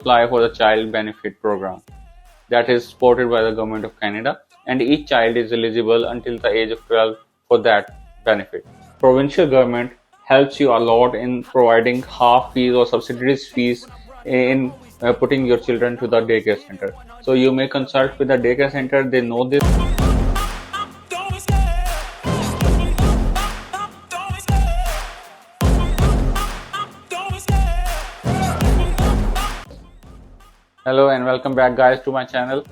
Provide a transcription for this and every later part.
apply for the child benefit program that is supported by the government of Canada, and each child is eligible until the age of 12 for that benefit. Provincial government helps you a lot in providing half fees or subsidized fees in putting your children to the daycare center. So you may consult with the daycare center, they know this. Hello and welcome back guys to my channel.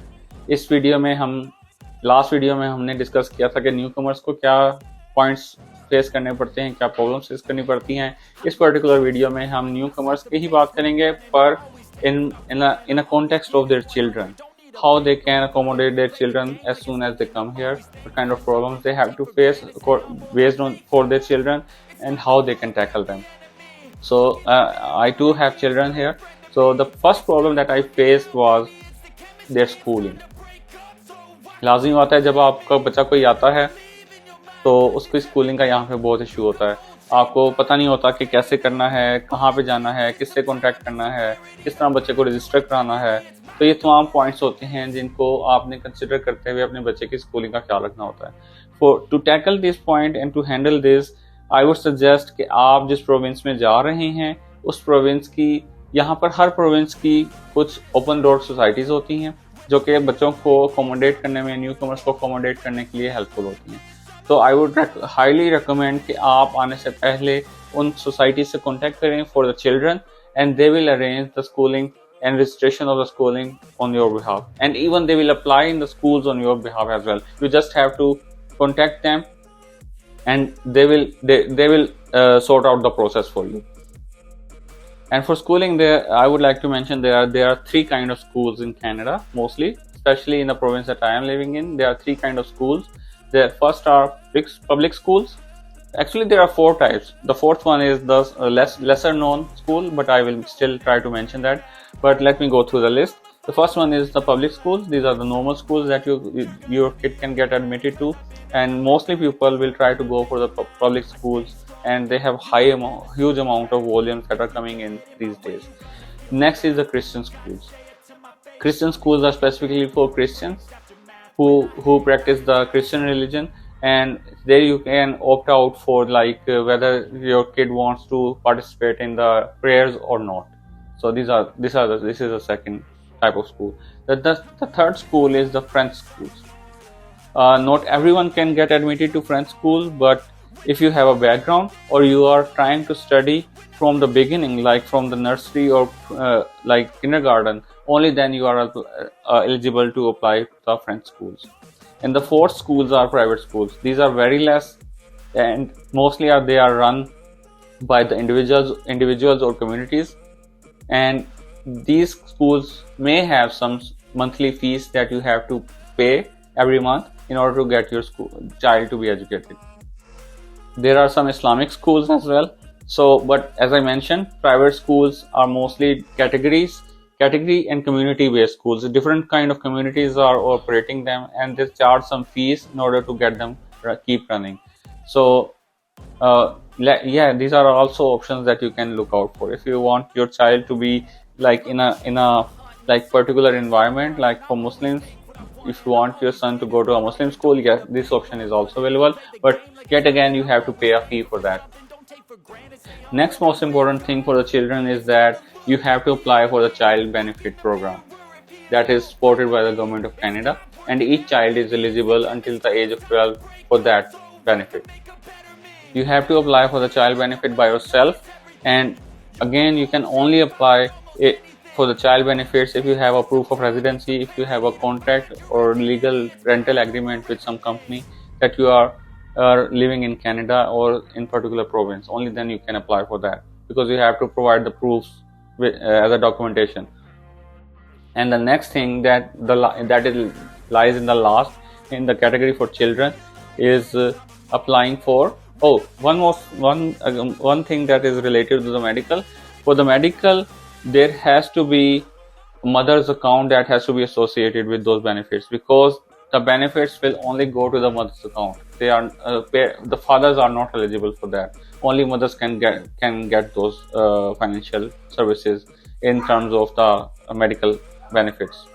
इस video में हम last video में हमने discuss किया था कि new commerce को क्या पॉइंट्स फेस करने पड़ते हैं, क्या प्रॉब्लम्स फेस करनी पड़ती हैं। इस पर्टिकुलर वीडियो में हम न्यू कमर्स की ही बात करेंगे, पर in a context of their children, how they can accommodate their children as soon as they come here, what kind of problems they have to face based on for their children, and how they can tackle them. So I too have children here. So the first problem that I faced was their schooling. लाजिम होता है जब आपका बच्चा कोई आता है तो उसकी स्कूलिंग का यहाँ पे बहुत इशू होता है। आपको पता नहीं होता कि कैसे करना है, कहाँ पे जाना है, किससे कॉन्टैक्ट करना है, किस तरह बच्चे को रजिस्टर कराना है। तो ये तमाम पॉइंट्स होते हैं जिनको आपने कंसिडर करते हुए अपने बच्चे की स्कूलिंग का ख्याल रखना होता है। To tackle this point and to handle this, I would suggest कि आप जिस प्रोविंस में जा रहे हैं उस प्रोविंस की, यहाँ पर हर प्रोविंस की कुछ ओपन डोर सोसाइटीज़ होती हैं जो कि बच्चों को अकोमोडेट करने में, न्यू कमर्स को अकोमोडेट करने के लिए हेल्पफुल होती हैं। तो आई वुड हाईली रिकमेंड कि आप आने से पहले उन सोसाइटी से कॉन्टेक्ट करें for the children, and they will arrange the schooling and registration of the schooling on your behalf, and even they will apply in the schools on your behalf as well. You just have to contact them and they will sort out the process for you. And for schooling, there I would like to mention there are three kind of schools in Canada, mostly, especially in the province that I am living in. There are three kind of schools. The first are public schools. Actually, there are four types. The fourth one is the lesser known school, but I will still try to mention that. But let me go through the list. The first one is the public schools. These are the normal schools that your kid can get admitted to, and mostly people will try to go for the public schools, and they have huge amount of volumes that are coming in these days. Next is the Christian schools. Christian schools are specifically for Christians who practice the Christian religion, and there you can opt out for whether your kid wants to participate in the prayers or not. So this is the second type of school. The third school is the French schools. Not everyone can get admitted to French school, but if you have a background or you are trying to study from the beginning, like from the nursery or like kindergarten, only then you are eligible to apply to the French schools. And the fourth schools are private schools. These are very less, and mostly they are run by the individuals or communities. And these schools may have some monthly fees that you have to pay every month in order to get your child to be educated. There are some Islamic schools as well. So, but as I mentioned, private schools are mostly category and community based schools. Different kind of communities are operating them, and they charge some fees in order to get them keep running. So these are also options that you can look out for if you want your child to be like in a like particular environment, like for Muslims. If you want your son to go to a Muslim school, yes, this option is also available, but yet again you have to pay a fee for that. Next most important thing for the children is that you have to apply for the child benefit program that is supported by the government of Canada, and each child is eligible until the age of 12 for that benefit. You have to apply for the child benefit by yourself, and again you can only apply it for the child benefits if you have a proof of residency, if you have a contract or legal rental agreement with some company that you are living in Canada or in particular province. Only then you can apply for that, because you have to provide the proofs as a documentation. And the next thing that lies in the last in the category for children is applying for one thing that is related to the medical. For the medical, there has to be a mother's account that has to be associated with those benefits, because the benefits will only go to the mother's account. They are the fathers are not eligible for that. Only mothers can get those financial services in terms of the medical benefits.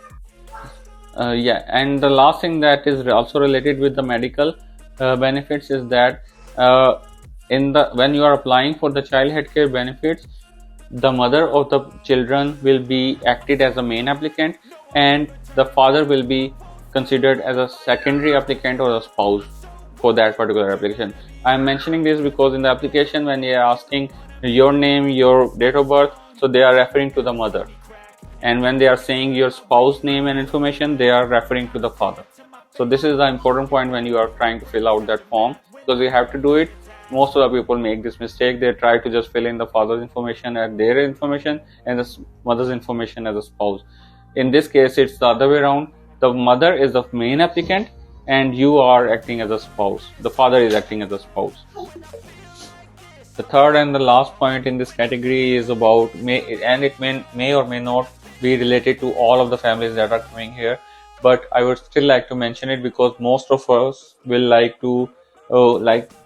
Yeah, and the last thing that is also related with the medical benefits is that uh, when you are applying for the child healthcare benefits, the mother of the children will be acted as a main applicant, and the father will be considered as a secondary applicant or a spouse for that particular application. I am mentioning this because in the application, when they are asking your name, your date of birth, so they are referring to the mother, and when they are saying your spouse name and information, they are referring to the father. So this is the important point when you are trying to fill out that form, because you have to do it. Most of the people make this mistake. They try to just fill in the father's information as their information and the mother's information as a spouse. In this case, it's the other way around. The mother is the main applicant and you are acting as a spouse. The father is acting as a spouse. The third and the last point in this category is about it may or may not be related to all of the families that are coming here, but I would still like to mention it because most of us will like to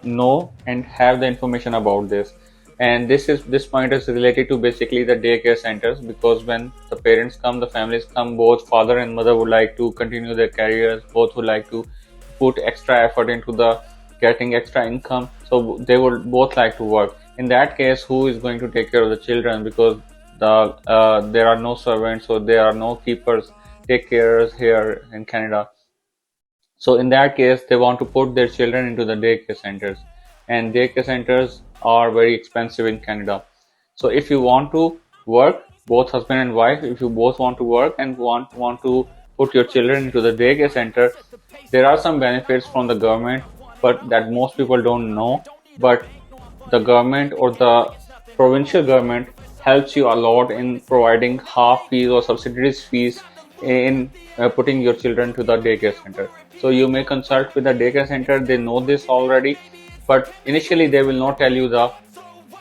know and have the information about this. And this point is related to basically the daycare centers, because when the parents come, the families come, both father and mother would like to continue their careers, both would like to put extra effort into the getting extra income, so they would both like to work. In that case, who is going to take care of the children, because there are no servants, or there are no keepers, take carers here in Canada. So in that case, they want to put their children into the daycare centers, and daycare centers are very expensive in Canada. So if you want to work, both husband and wife, if you both want to work and want to put your children into the daycare center, there are some benefits from the government, but that most people don't know. But the government or the provincial government helps you a lot in providing half fees or subsidies fees in putting your children to the daycare center. So you may consult with the daycare center, they know this already, but initially they will not tell you the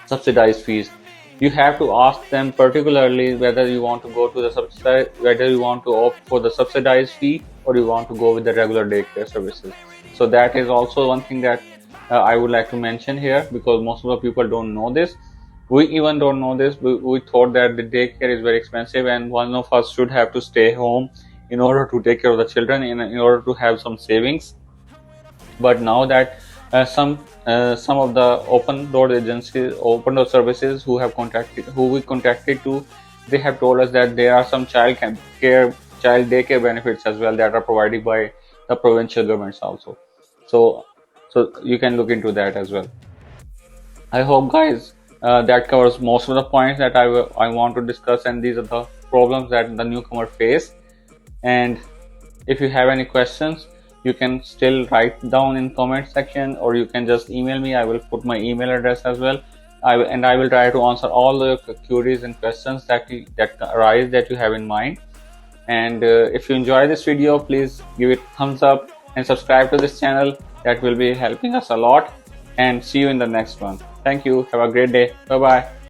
subsidized fees. You have to ask them particularly whether you want to go to the whether you want to opt for the subsidized fee or you want to go with the regular daycare services. So that is also one thing that I would like to mention here, because most of the people don't know this. We even don't know this. We thought that the daycare is very expensive and one of us should have to stay home in order to take care of the children, in order to have some savings. But now that some of the open door agencies, open door services who we contacted to, they have told us that there are some child daycare benefits as well that are provided by the provincial governments also. So you can look into that as well. I hope, guys, that covers most of the points that I want to discuss, and these are the problems that the newcomer face. And if you have any questions, you can still write down in comment section, or you can just email me. I will put my email address as well. I will try to answer all the queries and questions that arise that you have in mind. And if you enjoy this video, please give it a thumbs up and subscribe to this channel. That will be helping us a lot. And see you in the next one. Thank you. Have a great day. Bye bye.